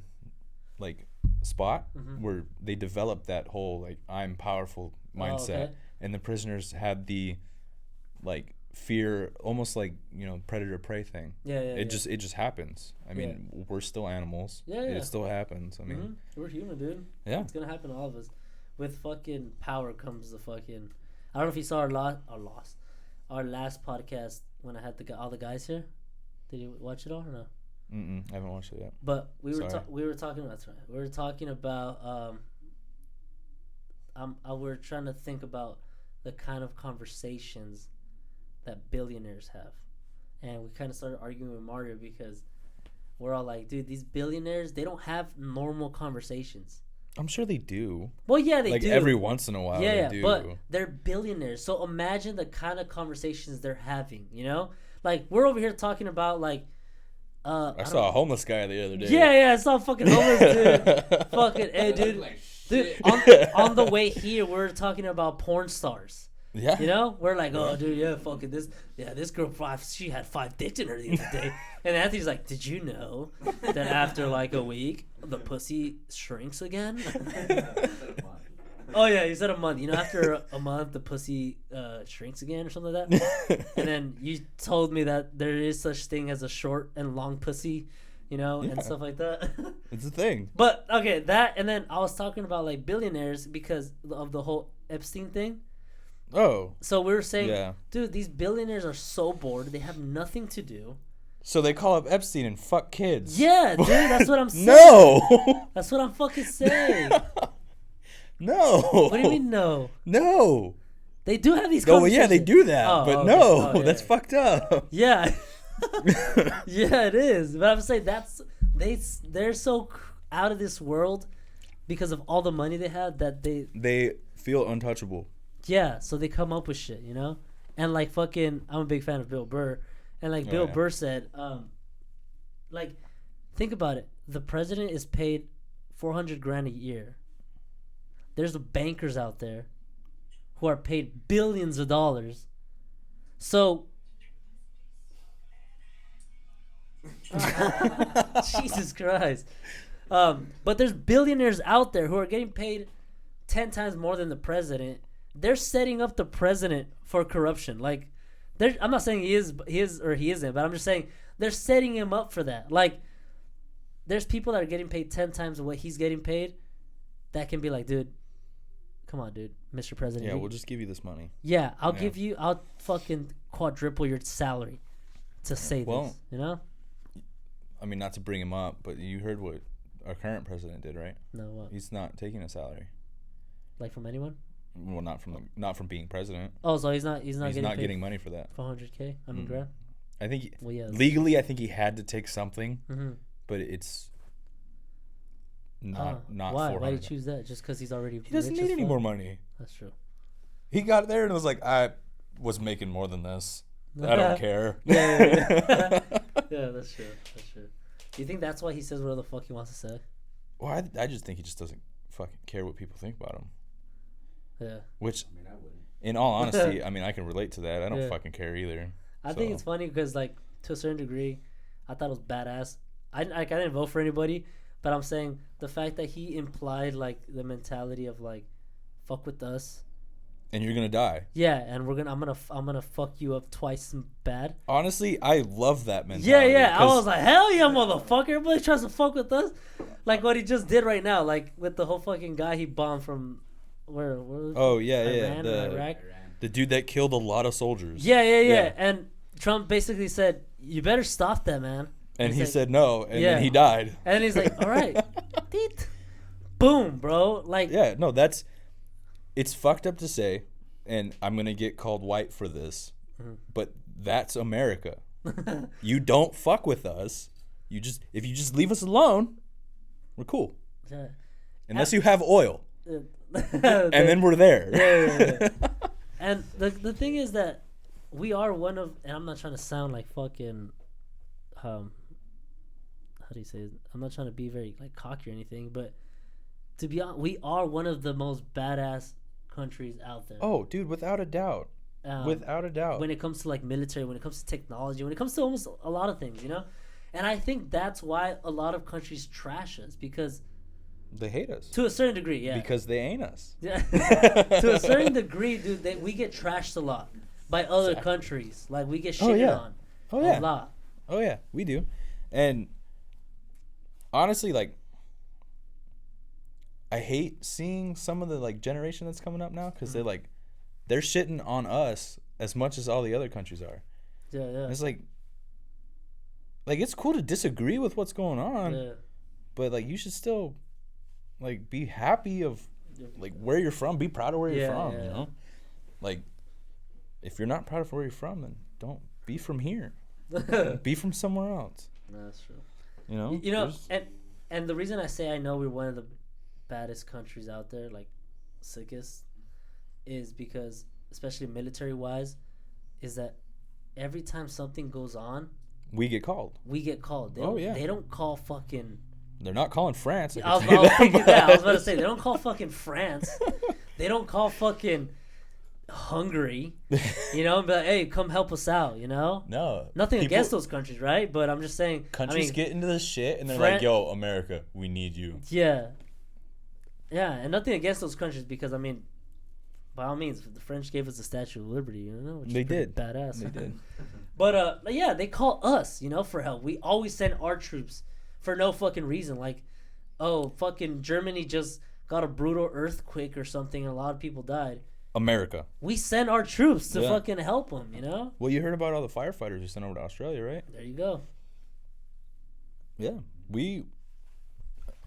like, spot, where they developed that whole, like, I'm powerful mindset. Oh, okay. And the prisoners had the, like, fear, almost like, you know, predator prey thing. It just happens. I mean, we're still animals. It still happens. I mean, we're human, dude. Yeah, it's gonna happen to all of us. With fucking power comes the fucking. I don't know if you saw our last podcast when I had all the guys here. Did you watch it all or no? I haven't watched it yet. But we were talking. That's right. We were talking about. We're trying to think about the kind of conversations that billionaires have, and we kind of started arguing with Mario because we're all like, dude, these billionaires, they don't have normal conversations. I'm sure they do. Well, yeah, they do. Like every once in a while, they do. But they're billionaires, so imagine the kind of conversations they're having. You know, like we're over here talking about like. I saw a homeless guy the other day. Yeah, I saw a fucking homeless dude. Fucking, hey, dude. Dude, on the way here, we're talking about porn stars. Yeah. You know? We're like, oh, dude, yeah, fucking this. Yeah, this girl, she had 5 dicks in her the other day. And Anthony's like, did you know that after like a week, the pussy shrinks again? Oh, yeah, you said a month. You know, after a month, the pussy shrinks again or something like that? And then you told me that there is such thing as a short and long pussy, you know, and stuff like that. It's a thing. But, okay, that, and then I was talking about, like, billionaires because of the whole Epstein thing. Oh. So we were saying, dude, these billionaires are so bored. They have nothing to do. So they call up Epstein and fuck kids. Yeah, dude, that's what I'm saying. No. That's what I'm fucking saying. No. What do you mean no? No. They do have these conversations. Oh, yeah, they do that. But no, that's fucked up. Yeah. Yeah, it is. But I'm saying they're so out of this world because of all the money they have that they feel untouchable. Yeah, so they come up with shit, you know? And like fucking, I'm a big fan of Bill Burr. And like Bill Burr said, like, think about it. The president is paid $400,000 a year. There's bankers out there who are paid billions of dollars. So, Jesus Christ. But there's billionaires out there who are getting paid 10 times more than the president. They're setting up the president for corruption. Like, I'm not saying he is or he isn't, but I'm just saying they're setting him up for that. Like, there's people that are getting paid 10 times what he's getting paid that can be like, dude, come on, dude, Mr. President. Yeah, we'll just give you this money. Yeah, I'll fucking quadruple your salary to say this, you know? I mean, not to bring him up, but you heard what our current president did, right? No, what? He's not taking a salary. Like from anyone? Well, not from being president. Oh, so he's not getting money for that. For $100K, I mean, grand. I think legally, I think he had to take something, but it's not. Why? Why did you choose that? Just because he's already? He doesn't need any more money. That's true. He got there and was like, I was making more than this. I don't care. Yeah, that's true. That's true. Do you think that's why he says whatever the fuck he wants to say? Well, I just think he just doesn't fucking care what people think about him. Yeah. Which, I mean, I wouldn't. In all honesty, I mean, I can relate to that. I don't fucking care either. I think it's funny because, like, to a certain degree, I thought it was badass. I didn't vote for anybody, but I'm saying the fact that he implied, like, the mentality of, like, fuck with us And you're gonna die. Yeah, and I'm gonna fuck you up twice bad. Honestly, I love that mentality. Yeah. I was like, hell yeah, motherfucker! Everybody tries to fuck with us, like what he just did right now, like with the whole fucking guy he bombed from where oh yeah, Iran, yeah, Iraq. The dude that killed a lot of soldiers. Yeah. And Trump basically said, "You better stop that, man." And he said no, and then he died. And he's like, "All right, boom, bro." Like, yeah, no, it's fucked up to say, and I'm gonna get called white for this, but that's America. You don't fuck with us. If you just leave us alone, we're cool. Yeah. Unless you have oil, and then we're there. Yeah. And the thing is that we are one of, and I'm not trying to sound like fucking, how do you say it? I'm not trying to be very like cocky or anything, but to be honest, we are one of the most badass countries out there. Oh, dude, without a doubt. Without a doubt. When it comes to like military, when it comes to technology, when it comes to almost a lot of things, you know? And I think that's why a lot of countries trash us, because they hate us. To a certain degree, yeah. Because they ain't us. Yeah. To a certain degree, dude, we get trashed a lot by other countries. Like, we get shitted on. Oh, yeah. A lot. Oh, yeah, we do. And honestly, like, I hate seeing some of the, like, generation that's coming up now, because they're shitting on us as much as all the other countries are. Yeah. And it's like, it's cool to disagree with what's going on, but, like, you should still, like, be happy of, like, where you're from. Be proud of where you're from, you know? Like, if you're not proud of where you're from, then don't be from here. Be from somewhere else. No, that's true. You know? You know, and the reason I say I know we're one of the baddest countries out there, like, sickest, is because, especially military-wise, is that every time something goes on, we get called. They don't call fucking... They're not calling France. I was about to say, they don't call fucking France. They don't call fucking Hungary. You know, but hey, come help us out, you know? No. Nothing against those countries, right? But I'm just saying... Countries get into this shit, and they're like, yo, America, we need you. Yeah. Yeah, and nothing against those countries, because, I mean, by all means, the French gave us the Statue of Liberty, you know? Which they did. Badass. They did. But, yeah, they call us, you know, for help. We always send our troops for no fucking reason. Like, oh, fucking Germany just got a brutal earthquake or something, and a lot of people died. America. We send our troops to fucking help them, you know? Well, you heard about all the firefighters we sent over to Australia, right? There you go. Yeah.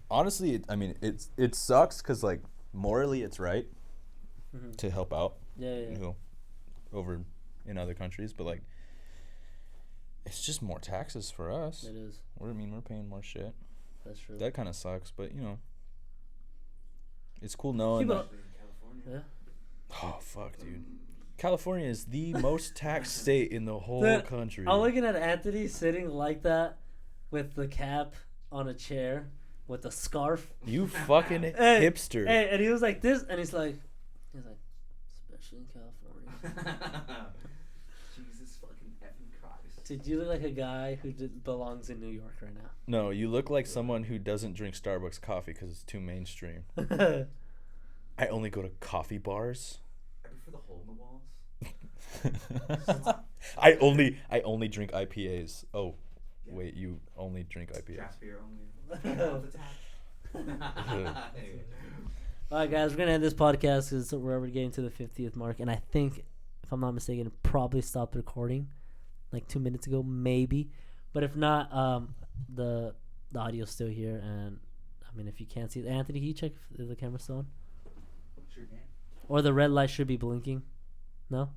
Honestly, it sucks because, like, morally it's right to help out. Yeah. You know, over in other countries, but, like, it's just more taxes for us. It is. We're paying more shit. That's true. That kind of sucks, but, you know, it's cool knowing that. Yeah. Oh, fuck, dude. California is the most taxed state in the whole country. I'm looking at Anthony sitting like that with the cap on a chair with a scarf. You fucking hipster. Hey, and he was like this, and he's like, especially in California. Jesus fucking effing Christ. Dude, you look like a guy who belongs in New York right now. No, you look like someone who doesn't drink Starbucks coffee because it's too mainstream. I only go to coffee bars. I prefer the hole in the walls. I only drink IPAs. Oh, yeah. Wait, you only drink IPAs. Draft beer only. Alright, guys, we're gonna end this podcast because we're already getting to the 50th mark, and I think, if I'm not mistaken, it probably stopped recording like 2 minutes ago, maybe. But if not, the audio's still here, and I mean, if you can't see it, Anthony, can you check if the camera's still on? Sure can. Or the red light should be blinking. No?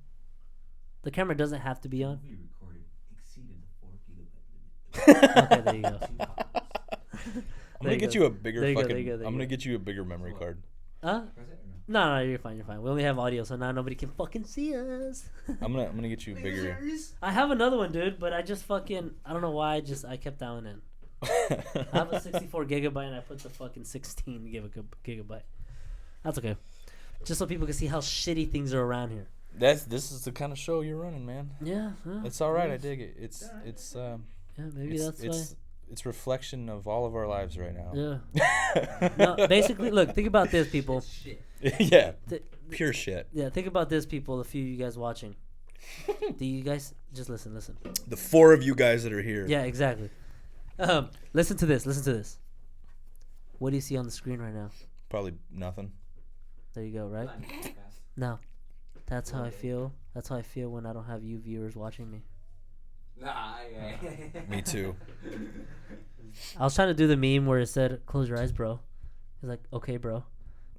The camera doesn't have to be on. The movie recorded exceeded the 4 gigabyte limit. Okay, there you go. I'm gonna get you a bigger I'm gonna get you a bigger memory card. Huh? No, you're fine. We only have audio, so now nobody can fucking see us. I'm gonna get you a bigger. I have another one, dude, but I just fucking, I don't know why. I kept that one in. I have a 64 gigabyte, and I put the fucking 16 gigabyte. That's okay. Just so people can see how shitty things are around here. This is the kind of show you're running, man. Yeah. It's all right. I dig it. It's yeah, maybe that's why. it's reflection of all of our lives right now. Yeah. No, basically, look, think about this, people. Yeah. Pure shit. Yeah, think about this, people. A few of you guys watching. Do you guys just listen? The 4 of you guys that are here. Yeah, exactly. Listen to this. What do you see on the screen right now? Probably nothing. There you go, right? No. That's how I feel. That's how I feel when I don't have you viewers watching me. Nah, Me too. I was trying to do the meme where it said, "Close your eyes, bro." He's like, "Okay, bro."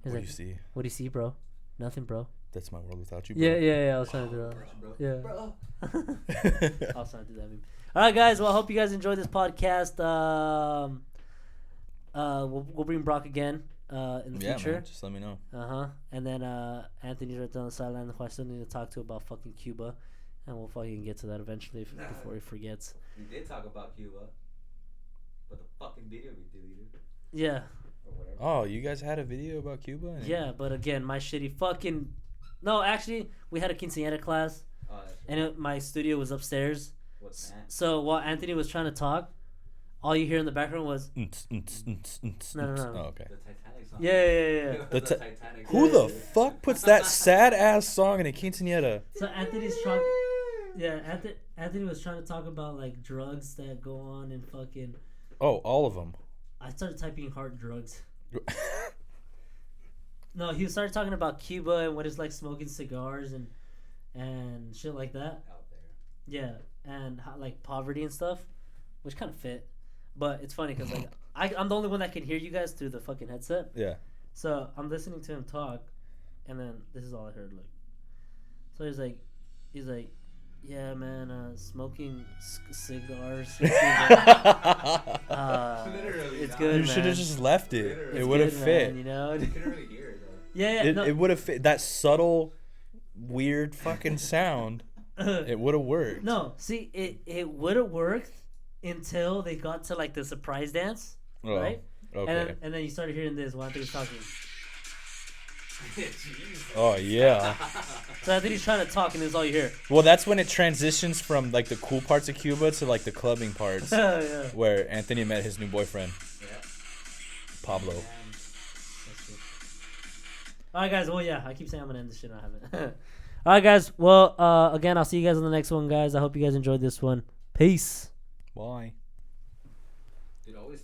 He's What like, do you see? "What do you see, bro?" Nothing, bro. That's my world without you, bro. Yeah. I was trying to do that. Bro. Yeah. Bro. I was trying to do that meme. All right, guys. Well, I hope you guys enjoyed this podcast. We'll bring Brock again in the future. Man, just let me know. And then Anthony's right down the sideline who I still need to talk to about fucking Cuba, and we'll fucking get to that eventually before he forgets. We did talk about Cuba, but the fucking video we deleted. Yeah. Or whatever. Oh, you guys had a video about Cuba? Yeah, but again, my shitty fucking. No, actually, we had a quinceañera class, and my studio was upstairs. What's that? So while Anthony was trying to talk, all you hear in the background was. No. Oh, okay. The Titanic song. Yeah. The Titanic. Who the fuck puts that sad ass song in a quinceañera? So Anthony's trying. Yeah, Anthony was trying to talk about like drugs that go on in fucking. Oh, all of them. I started typing hard drugs. No, he started talking about Cuba and what it's like smoking cigars and shit like that. Out there. Yeah, and how, like poverty and stuff, which kind of fit. But it's funny because like I'm the only one that can hear you guys through the fucking headset. Yeah. So I'm listening to him talk, and then this is all I heard. Like, so he's like, yeah, man, smoking cigars. It's good. You should have just left it. Literally. It would have fit. Man, you know. You couldn't really hear it though. Yeah. It would have fit that subtle, weird fucking sound. It would have worked. No, see, it would have worked until they got to like the surprise dance, right? Okay. And then you started hearing this while Anthony's talking. Oh yeah. So Anthony's trying to talk, and this is all you hear. Well, that's when it transitions from like the cool parts of Cuba to like the clubbing parts, Yeah. where Anthony met his new boyfriend, Yeah. Pablo. That's true. All right, guys. Well, yeah, I keep saying I'm gonna end this shit, and I haven't. All right, guys. Well, again, I'll see you guys on the next one, guys. I hope you guys enjoyed this one. Peace. Bye. It always